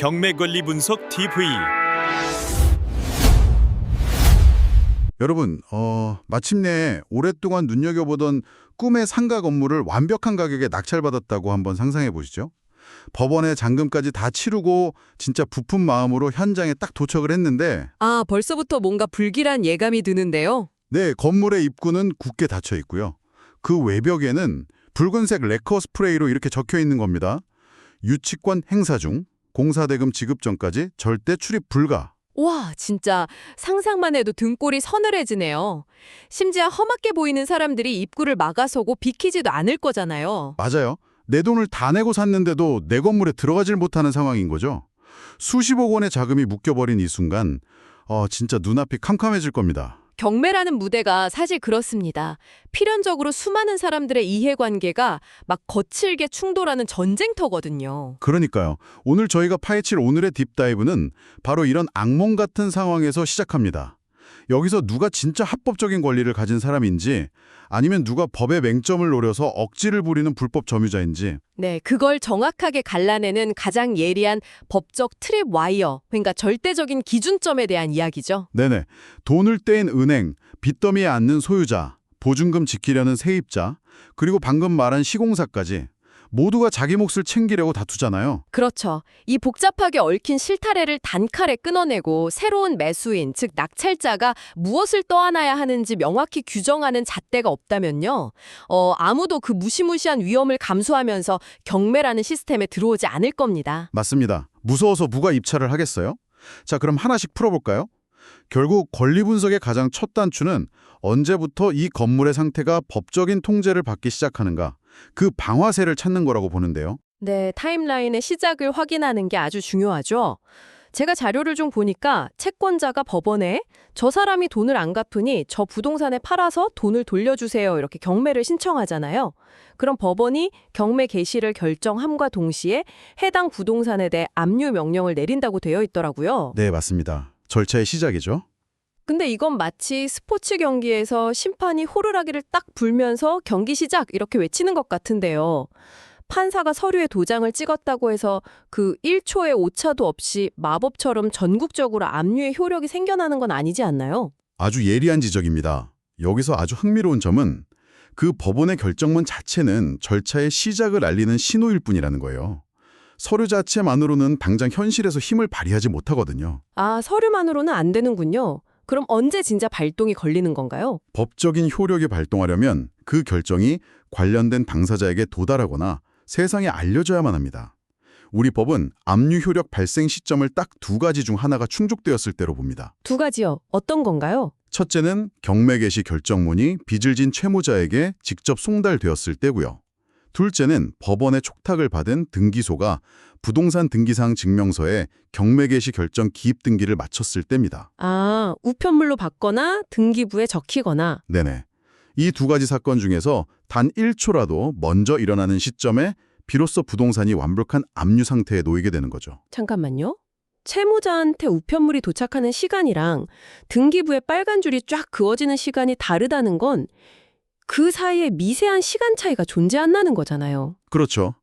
경매 권리 분석 TV. 여러분, 마침내 오랫동안 눈여겨보던 꿈의 상가 건물을 완벽한 가격에 낙찰받았다고 한번 상상해 보시죠. 법원에 잔금까지 다 치르고 진짜 부푼 마음으로 현장에 딱 도착을 했는데 아, 벌써부터 뭔가 불길한 예감이 드는데요. 네, 건물의 입구는 굳게 닫혀 있고요. 그 외벽에는 붉은색 레커 스프레이로 이렇게 적혀 있는 겁니다. 유치권 행사 중, 공사대금 지급 전까지 절대 출입 불가. 와, 진짜 상상만 해도 등골이 서늘해지네요. 심지어 험하게 보이는 사람들이 입구를 막아서고 비키지도 않을 거잖아요. 맞아요. 내 돈을 다 내고 샀는데도 내 건물에 들어가질 못하는 상황인 거죠. 수십억 원의 자금이 묶여버린 이 순간 진짜 눈앞이 캄캄해질 겁니다. 경매라는 무대가 사실 그렇습니다. 필연적으로 수많은 사람들의 이해관계가 막 거칠게 충돌하는 전쟁터거든요. 그러니까요. 오늘 저희가 파헤칠 오늘의 딥다이브는 바로 이런 악몽 같은 상황에서 시작합니다. 여기서 누가 진짜 합법적인 권리를 가진 사람인지 아니면 누가 법의 맹점을 노려서 억지를 부리는 불법 점유자인지 네, 그걸 정확하게 갈라내는 가장 예리한 법적 트립 와이어, 그러니까 절대적인 기준점에 대한 이야기죠. 네네. 돈을 떼인 은행, 빚더미에 앉는 소유자, 보증금 지키려는 세입자, 그리고 방금 말한 시공사까지 모두가 자기 몫을 챙기려고 다투잖아요. 그렇죠. 이 복잡하게 얽힌 실타래를 단칼에 끊어내고 새로운 매수인, 즉 낙찰자가 무엇을 떠안아야 하는지 명확히 규정하는 잣대가 없다면요. 아무도 그 무시무시한 위험을 감수하면서 경매라는 시스템에 들어오지 않을 겁니다. 맞습니다. 무서워서 누가 입찰을 하겠어요? 자, 그럼 하나씩 풀어볼까요? 결국 권리 분석의 가장 첫 단추는 언제부터 이 건물의 상태가 법적인 통제를 받기 시작하는가, 그 방화쇠를 찾는 거라고 보는데요. 네, 타임라인의 시작을 확인하는 게 아주 중요하죠. 제가 자료를 좀 보니까 채권자가 법원에 저 사람이 돈을 안 갚으니 저 부동산에 팔아서 돈을 돌려주세요 이렇게 경매를 신청하잖아요. 그럼 법원이 경매 개시를 결정함과 동시에 해당 부동산에 대해 압류 명령을 내린다고 되어 있더라고요. 네, 맞습니다. 절차의 시작이죠. 근데 이건 마치 스포츠 경기에서 심판이 호루라기를 딱 불면서 경기 시작 이렇게 외치는 것 같은데요. 판사가 서류에 도장을 찍었다고 해서 그 1초의 오차도 없이 마법처럼 전국적으로 압류의 효력이 생겨나는 건 아니지 않나요? 아주 예리한 지적입니다. 여기서 아주 흥미로운 점은 그 법원의 결정문 자체는 절차의 시작을 알리는 신호일 뿐이라는 거예요. 서류 자체만으로는 당장 현실에서 힘을 발휘하지 못하거든요. 아, 서류만으로는 안 되는군요. 그럼 언제 진짜 발동이 걸리는 건가요? 법적인 효력이 발동하려면 그 결정이 관련된 당사자에게 도달하거나 세상에 알려져야만 합니다. 우리 법은 압류 효력 발생 시점을 딱 두 가지 중 하나가 충족되었을 때로 봅니다. 두 가지요. 어떤 건가요? 첫째는 경매 개시 결정문이 빚을 진 채무자에게 직접 송달되었을 때고요. 둘째는 법원의 촉탁을 받은 등기소가 부동산 등기사항 증명서에 경매 개시 결정 기입 등기를 마쳤을 때입니다. 아, 우편물로 받거나 등기부에 적히거나. 네네. 이 두 가지 사건 중에서 단 1초라도 먼저 일어나는 시점에 비로소 부동산이 완벽한 압류 상태에 놓이게 되는 거죠. 잠깐만요. 채무자한테 우편물이 도착하는 시간이랑 등기부에 빨간 줄이 쫙 그어지는 시간이 다르다는 건 그 사이에 미세한 시간 차이가 존재한다는 거잖아요. 그렇죠.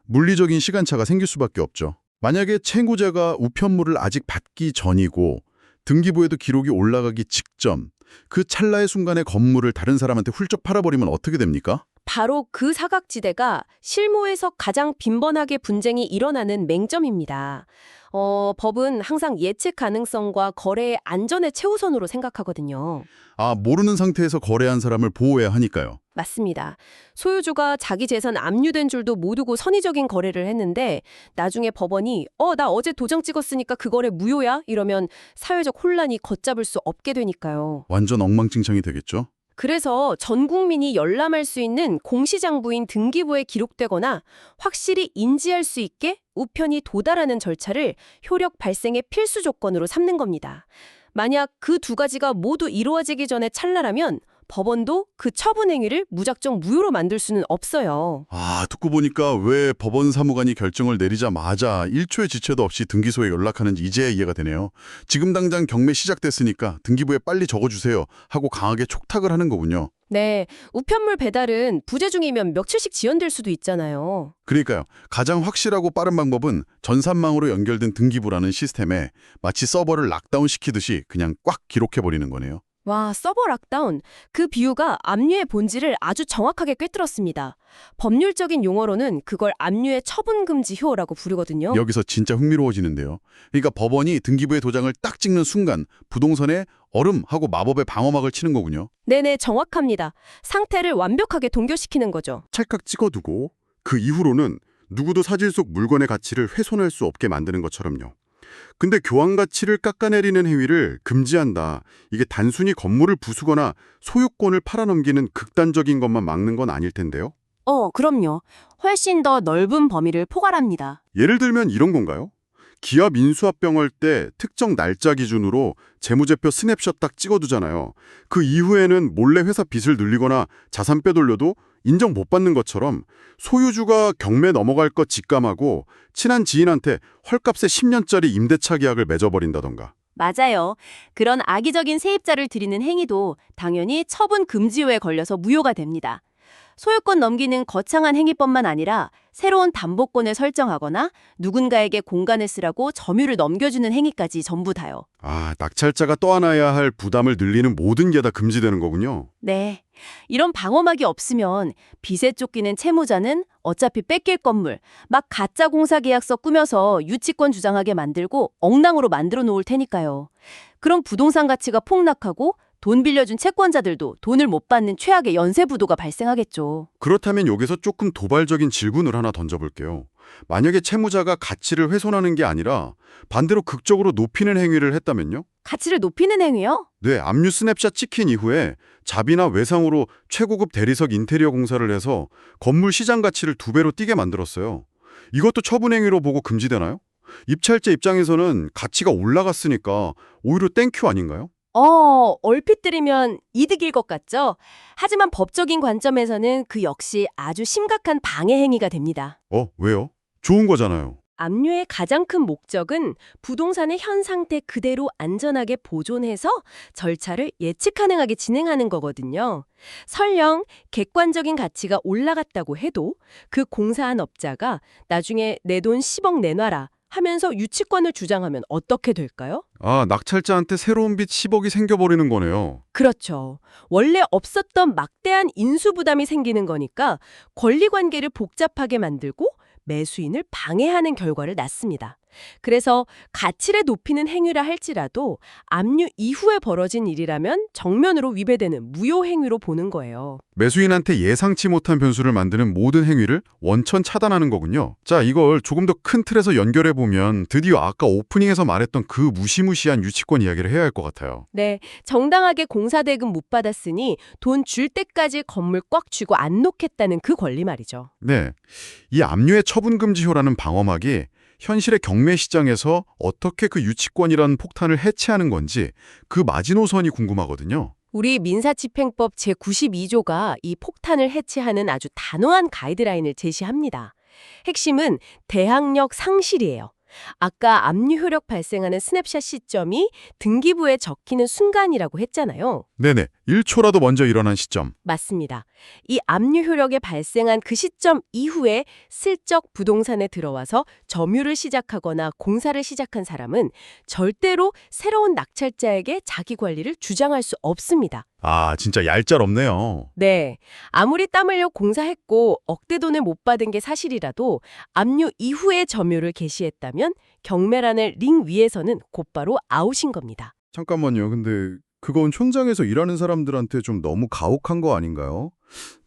물리적인 시간차가 생길 수밖에 없죠. 만약에 채무자가 우편물을 아직 받기 전이고 등기부에도 기록이 올라가기 직전, 그 찰나의 순간에 건물을 다른 사람한테 훌쩍 팔아버리면 어떻게 됩니까? 바로 그 사각지대가 실무에서 가장 빈번하게 분쟁이 일어나는 맹점입니다. 법은 항상 예측 가능성과 거래의 안전의 최우선으로 생각하거든요. 아, 모르는 상태에서 거래한 사람을 보호해야 하니까요. 맞습니다. 소유주가 자기 재산 압류된 줄도 모르고 선의적인 거래를 했는데 나중에 법원이 나 어제 도장 찍었으니까 그 거래 무효야? 이러면 사회적 혼란이 걷잡을 수 없게 되니까요. 완전 엉망진창이 되겠죠? 그래서 전 국민이 열람할 수 있는 공시장부인 등기부에 기록되거나 확실히 인지할 수 있게 우편이 도달하는 절차를 효력 발생의 필수 조건으로 삼는 겁니다. 만약 그 두 가지가 모두 이루어지기 전에 찰나라면 법원도 그 처분 행위를 무작정 무효로 만들 수는 없어요. 아, 듣고 보니까 왜 법원 사무관이 결정을 내리자마자 1초의 지체도 없이 등기소에 연락하는지 이제야 이해가 되네요. 지금 당장 경매 시작됐으니까 등기부에 빨리 적어주세요 하고 강하게 촉탁을 하는 거군요. 네, 우편물 배달은 부재 중이면 며칠씩 지연될 수도 있잖아요. 그러니까요. 가장 확실하고 빠른 방법은 전산망으로 연결된 등기부라는 시스템에 마치 서버를 락다운 시키듯이 그냥 꽉 기록해버리는 거네요. 와, 서버 락다운. 그 비유가 압류의 본질을 아주 정확하게 꿰뚫었습니다. 법률적인 용어로는 그걸 압류의 처분금지효라고 부르거든요. 여기서 진짜 흥미로워지는데요. 그러니까 법원이 등기부의 도장을 딱 찍는 순간 부동산에 얼음하고 마법의 방어막을 치는 거군요. 네네, 정확합니다. 상태를 완벽하게 동결시키는 거죠. 찰칵 찍어두고 그 이후로는 누구도 사실 속 물건의 가치를 훼손할 수 없게 만드는 것처럼요. 근데 교환 가치를 깎아내리는 행위를 금지한다. 이게 단순히 건물을 부수거나 소유권을 팔아넘기는 극단적인 것만 막는 건 아닐 텐데요. 그럼요. 훨씬 더 넓은 범위를 포괄합니다. 예를 들면 이런 건가요? 기업 인수합병할 때 특정 날짜 기준으로 재무제표 스냅샷 딱 찍어두잖아요. 그 이후에는 몰래 회사 빚을 늘리거나 자산 빼돌려도 인정 못 받는 것처럼 소유주가 경매 넘어갈 것 직감하고 친한 지인한테 헐값에 10년짜리 임대차 계약을 맺어버린다던가. 맞아요. 그런 악의적인 세입자를 들이는 행위도 당연히 처분 금지효에 걸려서 무효가 됩니다. 소유권 넘기는 거창한 행위뿐만 아니라 새로운 담보권을 설정하거나 누군가에게 공간을 쓰라고 점유를 넘겨주는 행위까지 전부 다요. 아, 낙찰자가 떠안아야 할 부담을 늘리는 모든 게 다 금지되는 거군요. 네. 이런 방어막이 없으면 빚에 쫓기는 채무자는 어차피 뺏길 건물, 막 가짜 공사 계약서 꾸며서 유치권 주장하게 만들고 엉랑으로 만들어 놓을 테니까요. 그럼 부동산 가치가 폭락하고 돈 빌려준 채권자들도 돈을 못 받는 최악의 연쇄부도가 발생하겠죠. 그렇다면 여기서 조금 도발적인 질문을 하나 던져볼게요. 만약에 채무자가 가치를 훼손하는 게 아니라 반대로 극적으로 높이는 행위를 했다면요? 가치를 높이는 행위요? 네, 압류 스냅샷 찍힌 이후에 자비나 외상으로 최고급 대리석 인테리어 공사를 해서 건물 시장 가치를 2배로 뛰게 만들었어요. 이것도 처분 행위로 보고 금지되나요? 입찰자 입장에서는 가치가 올라갔으니까 오히려 땡큐 아닌가요? 얼핏 들으면 이득일 것 같죠? 하지만 법적인 관점에서는 그 역시 아주 심각한 방해 행위가 됩니다. 왜요? 좋은 거잖아요. 압류의 가장 큰 목적은 부동산의 현 상태 그대로 안전하게 보존해서 절차를 예측 가능하게 진행하는 거거든요. 설령 객관적인 가치가 올라갔다고 해도 그 공사한 업자가 나중에 내 돈 10억 내놔라 하면서 유치권을 주장하면 어떻게 될까요? 아, 낙찰자한테 새로운 빚 10억이 생겨버리는 거네요. 그렇죠. 원래 없었던 막대한 인수 부담이 생기는 거니까 권리관계를 복잡하게 만들고 매수인을 방해하는 결과를 낳습니다. 그래서 가치를 높이는 행위라 할지라도 압류 이후에 벌어진 일이라면 정면으로 위배되는 무효 행위로 보는 거예요. 매수인한테 예상치 못한 변수를 만드는 모든 행위를 원천 차단하는 거군요. 자, 이걸 조금 더 큰 틀에서 연결해보면 드디어 아까 오프닝에서 말했던 그 무시무시한 유치권 이야기를 해야 할 것 같아요. 네, 정당하게 공사대금 못 받았으니 돈 줄 때까지 건물 꽉 쥐고 안 놓겠다는 그 권리 말이죠. 네, 이 압류의 처분금지효라는 방어막이 현실의 경매 시장에서 어떻게 그 유치권이라는 폭탄을 해체하는 건지 그 마지노선이 궁금하거든요. 우리 민사집행법 제92조가 이 폭탄을 해체하는 아주 단호한 가이드라인을 제시합니다. 핵심은 대항력 상실이에요. 아까 압류 효력 발생하는 스냅샷 시점이 등기부에 적히는 순간이라고 했잖아요. 네네, 1초라도 먼저 일어난 시점. 맞습니다. 이 압류 효력에 발생한 그 시점 이후에 슬쩍 부동산에 들어와서 점유를 시작하거나 공사를 시작한 사람은 절대로 새로운 낙찰자에게 자기 권리를 주장할 수 없습니다. 아, 진짜 얄짤없네요. 네. 아무리 땀 흘려 공사했고 억대 돈을 못 받은 게 사실이라도 압류 이후에 점유를 개시했다면 경매란을 링 위에서는 곧바로 아웃인 겁니다. 잠깐만요. 근데 그건 현장에서 일하는 사람들한테 좀 너무 가혹한 거 아닌가요?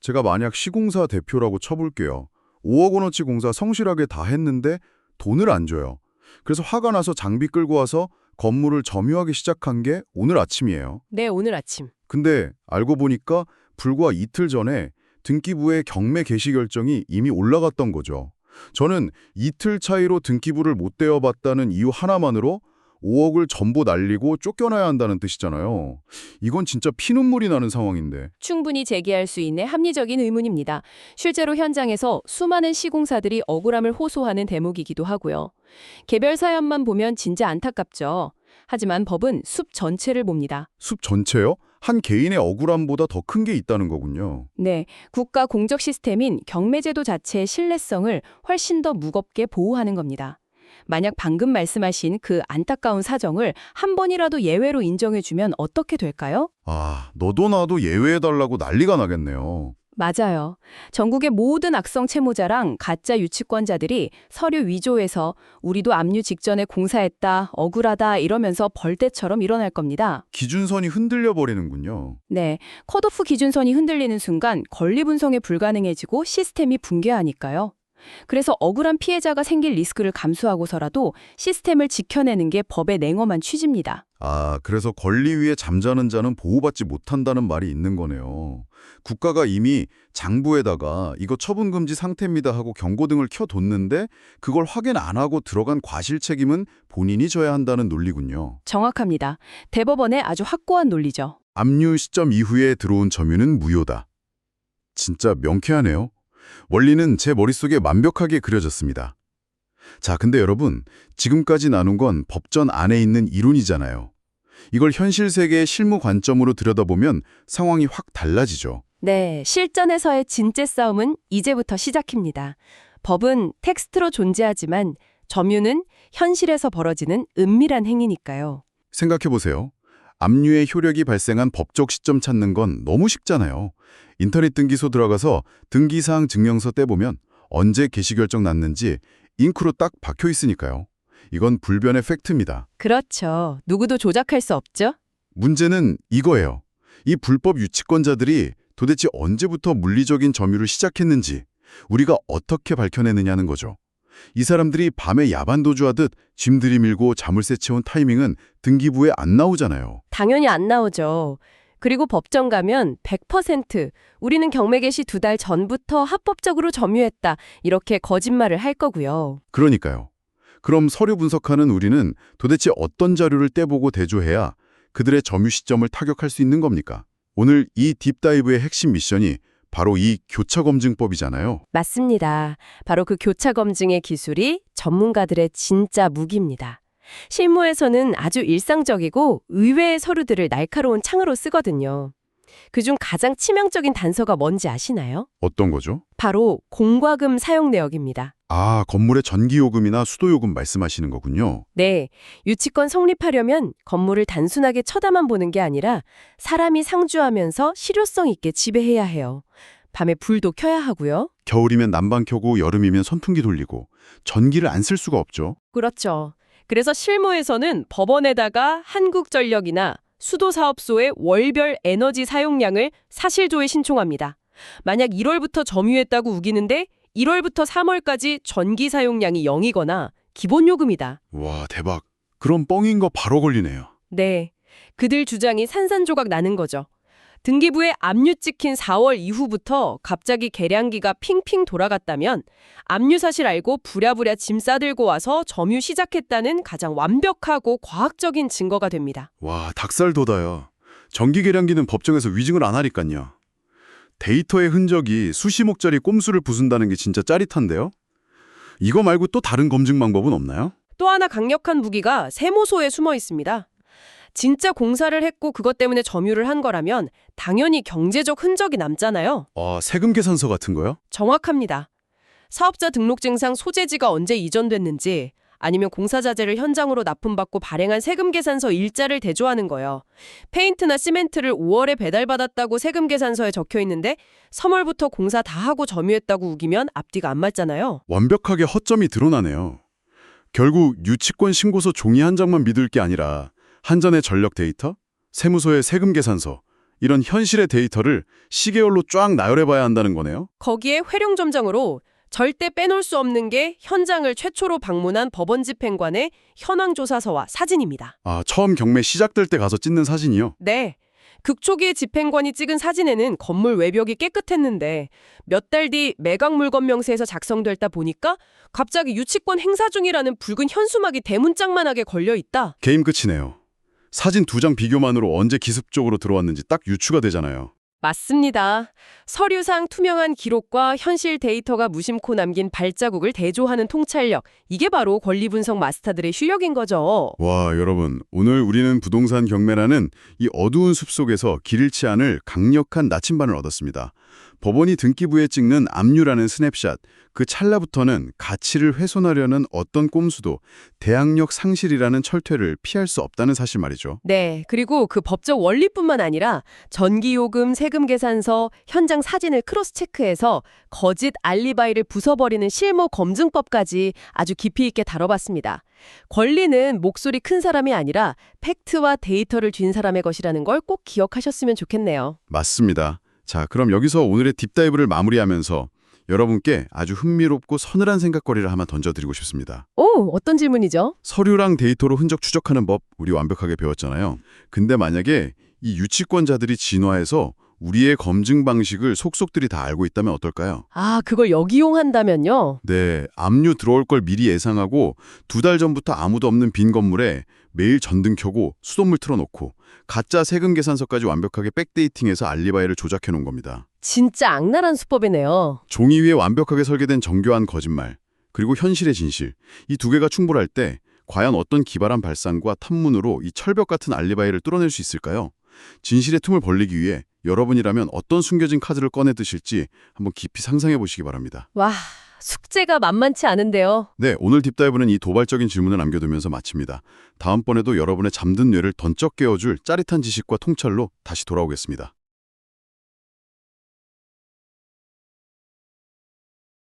제가 만약 시공사 대표라고 쳐볼게요. 5억 원어치 공사 성실하게 다 했는데 돈을 안 줘요. 그래서 화가 나서 장비 끌고 와서 건물을 점유하기 시작한 게 오늘 아침이에요. 네, 오늘 아침. 근데 알고 보니까 불과 이틀 전에 등기부에 경매 개시 결정이 이미 올라갔던 거죠. 저는 이틀 차이로 등기부를 못 대어봤다는 이유 하나만으로 5억을 전부 날리고 쫓겨나야 한다는 뜻이잖아요. 이건 진짜 피눈물이 나는 상황인데. 충분히 제기할 수 있는 합리적인 의문입니다. 실제로 현장에서 수많은 시공사들이 억울함을 호소하는 대목이기도 하고요. 개별 사연만 보면 진짜 안타깝죠. 하지만 법은 숲 전체를 봅니다. 숲 전체요? 한 개인의 억울함보다 더 큰 게 있다는 거군요. 네, 국가 공적 시스템인 경매제도 자체의 신뢰성을 훨씬 더 무겁게 보호하는 겁니다. 만약 방금 말씀하신 그 안타까운 사정을 한 번이라도 예외로 인정해주면 어떻게 될까요? 아, 너도 나도 예외해달라고 난리가 나겠네요. 맞아요. 전국의 모든 악성 채무자랑 가짜 유치권자들이 서류 위조해서 우리도 압류 직전에 공사했다, 억울하다 이러면서 벌떼처럼 일어날 겁니다. 기준선이 흔들려 버리는군요. 네, 컷오프 기준선이 흔들리는 순간 권리 분석이 불가능해지고 시스템이 붕괴하니까요. 그래서 억울한 피해자가 생길 리스크를 감수하고서라도 시스템을 지켜내는 게 법의 냉엄한 취지입니다. 아, 그래서 권리 위에 잠자는 자는 보호받지 못한다는 말이 있는 거네요. 국가가 이미 장부에다가 이거 처분금지 상태입니다 하고 경고등을 켜뒀는데 그걸 확인 안 하고 들어간 과실 책임은 본인이 져야 한다는 논리군요. 정확합니다. 대법원의 아주 확고한 논리죠. 압류 시점 이후에 들어온 점유는 무효다. 진짜 명쾌하네요. 원리는 제 머릿속에 완벽하게 그려졌습니다. 자, 근데 여러분, 지금까지 나눈 건 법전 안에 있는 이론이잖아요. 이걸 현실 세계의 실무 관점으로 들여다보면 상황이 확 달라지죠. 네, 실전에서의 진짜 싸움은 이제부터 시작입니다. 법은 텍스트로 존재하지만 점유는 현실에서 벌어지는 은밀한 행위니까요. 생각해보세요. 압류의 효력이 발생한 법적 시점 찾는 건 너무 쉽잖아요. 인터넷 등기소 들어가서 등기사항 증명서 떼보면 언제 개시결정 났는지 잉크로 딱 박혀 있으니까요. 이건 불변의 팩트입니다. 그렇죠. 누구도 조작할 수 없죠? 문제는 이거예요. 이 불법 유치권자들이 도대체 언제부터 물리적인 점유를 시작했는지 우리가 어떻게 밝혀내느냐는 거죠. 이 사람들이 밤에 야반도주하듯 짐 들이밀고 자물쇠 채운 타이밍은 등기부에 안 나오잖아요. 당연히 안 나오죠. 그리고 법정 가면 100% 우리는 경매 개시 2달 전부터 합법적으로 점유했다. 이렇게 거짓말을 할 거고요. 그러니까요. 그럼 서류 분석하는 우리는 도대체 어떤 자료를 떼보고 대조해야 그들의 점유 시점을 타격할 수 있는 겁니까? 오늘 이 딥다이브의 핵심 미션이 바로 이 교차검증법이잖아요. 맞습니다. 바로 그 교차 검증의 기술이 전문가들의 진짜 무기입니다. 실무에서는 아주 일상적이고 의외의 서류들을 날카로운 창으로 쓰거든요. 그중 가장 치명적인 단서가 뭔지 아시나요? 어떤 거죠? 바로 공과금 사용 내역입니다. 아, 건물의 전기요금이나 수도요금 말씀하시는 거군요. 네, 유치권 성립하려면 건물을 단순하게 쳐다만 보는 게 아니라 사람이 상주하면서 실효성 있게 지배해야 해요. 밤에 불도 켜야 하고요. 겨울이면 난방 켜고 여름이면 선풍기 돌리고 전기를 안 쓸 수가 없죠. 그렇죠. 그래서 실무에서는 법원에다가 한국전력이나 수도사업소의 월별 에너지 사용량을 사실조에 신청합니다. 만약 1월부터 점유했다고 우기는데 1월부터 3월까지 전기 사용량이 0이거나 기본요금이다. 와, 대박. 그럼 뻥인 거 바로 걸리네요. 네, 그들 주장이 산산조각 나는 거죠. 등기부에 압류 찍힌 4월 이후부터 갑자기 계량기가 핑핑 돌아갔다면 압류 사실 알고 부랴부랴 짐 싸들고 와서 점유 시작했다는 가장 완벽하고 과학적인 증거가 됩니다. 와, 닭살 돋아요. 전기 계량기는 법정에서 위증을 안 하니깐요. 데이터의 흔적이 수십억짜리 꼼수를 부순다는 게 진짜 짜릿한데요? 이거 말고 또 다른 검증 방법은 없나요? 또 하나 강력한 무기가 세무소에 숨어 있습니다. 진짜 공사를 했고 그것 때문에 점유를 한 거라면 당연히 경제적 흔적이 남잖아요. 세금 계산서 같은 거요? 정확합니다. 사업자 등록증상 소재지가 언제 이전됐는지 아니면 공사자재를 현장으로 납품받고 발행한 세금 계산서 일자를 대조하는 거예요. 페인트나 시멘트를 5월에 배달받았다고 세금 계산서에 적혀 있는데 3월부터 공사 다 하고 점유했다고 우기면 앞뒤가 안 맞잖아요. 완벽하게 허점이 드러나네요. 결국 유치권 신고서 종이 한 장만 믿을 게 아니라 한전의 전력 데이터, 세무서의 세금 계산서, 이런 현실의 데이터를 시계열로 쫙 나열해봐야 한다는 거네요. 거기에 회룡점정으로 절대 빼놓을 수 없는 게 현장을 최초로 방문한 법원 집행관의 현황조사서와 사진입니다. 아, 처음 경매 시작될 때 가서 찍는 사진이요? 네. 극초기에 집행관이 찍은 사진에는 건물 외벽이 깨끗했는데 몇 달 뒤 매각 물건 명세에서 작성됐다 보니까 갑자기 유치권 행사 중이라는 붉은 현수막이 대문짝만하게 걸려 있다. 게임 끝이네요. 사진 2장 비교만으로 언제 기습적으로 들어왔는지 딱 유추가 되잖아요. 맞습니다. 서류상 투명한 기록과 현실 데이터가 무심코 남긴 발자국을 대조하는 통찰력, 이게 바로 권리분석 마스터들의 실력인 거죠. 와, 여러분, 오늘 우리는 부동산 경매라는 이 어두운 숲속에서 길 잃지 않을 강력한 나침반을 얻었습니다. 법원이 등기부에 찍는 압류라는 스냅샷, 그 찰나부터는 가치를 훼손하려는 어떤 꼼수도 대항력 상실이라는 철퇴를 피할 수 없다는 사실 말이죠. 네, 그리고 그 법적 원리뿐만 아니라 전기요금, 세금 계산서, 현장 사진을 크로스 체크해서 거짓 알리바이를 부숴버리는 실무 검증법까지 아주 깊이 있게 다뤄봤습니다. 권리는 목소리 큰 사람이 아니라 팩트와 데이터를 쥔 사람의 것이라는 걸 꼭 기억하셨으면 좋겠네요. 맞습니다. 자, 그럼 여기서 오늘의 딥다이브를 마무리하면서 여러분께 아주 흥미롭고 서늘한 생각거리를 하나 던져드리고 싶습니다. 오, 어떤 질문이죠? 서류랑 데이터로 흔적 추적하는 법 우리 완벽하게 배웠잖아요. 근데 만약에 이 유치권자들이 진화해서 우리의 검증 방식을 속속들이 다 알고 있다면 어떨까요? 아, 그걸 역이용한다면요? 네, 압류 들어올 걸 미리 예상하고 2달 전부터 아무도 없는 빈 건물에 매일 전등 켜고 수돗물 틀어놓고 가짜 세금 계산서까지 완벽하게 백데이팅해서 알리바이를 조작해 놓은 겁니다. 진짜 악랄한 수법이네요. 종이 위에 완벽하게 설계된 정교한 거짓말, 그리고 현실의 진실, 이 두 개가 충돌할 때 과연 어떤 기발한 발상과 탐문으로 이 철벽 같은 알리바이를 뚫어낼 수 있을까요? 진실의 틈을 벌리기 위해 여러분이라면 어떤 숨겨진 카드를 꺼내 드실지 한번 깊이 상상해 보시기 바랍니다. 와, 숙제가 만만치 않은데요. 네, 오늘 딥다이브는 이 도발적인 질문을 남겨두면서 마칩니다. 다음번에도 여러분의 잠든 뇌를 던쩍 깨워줄 짜릿한 지식과 통찰로 다시 돌아오겠습니다.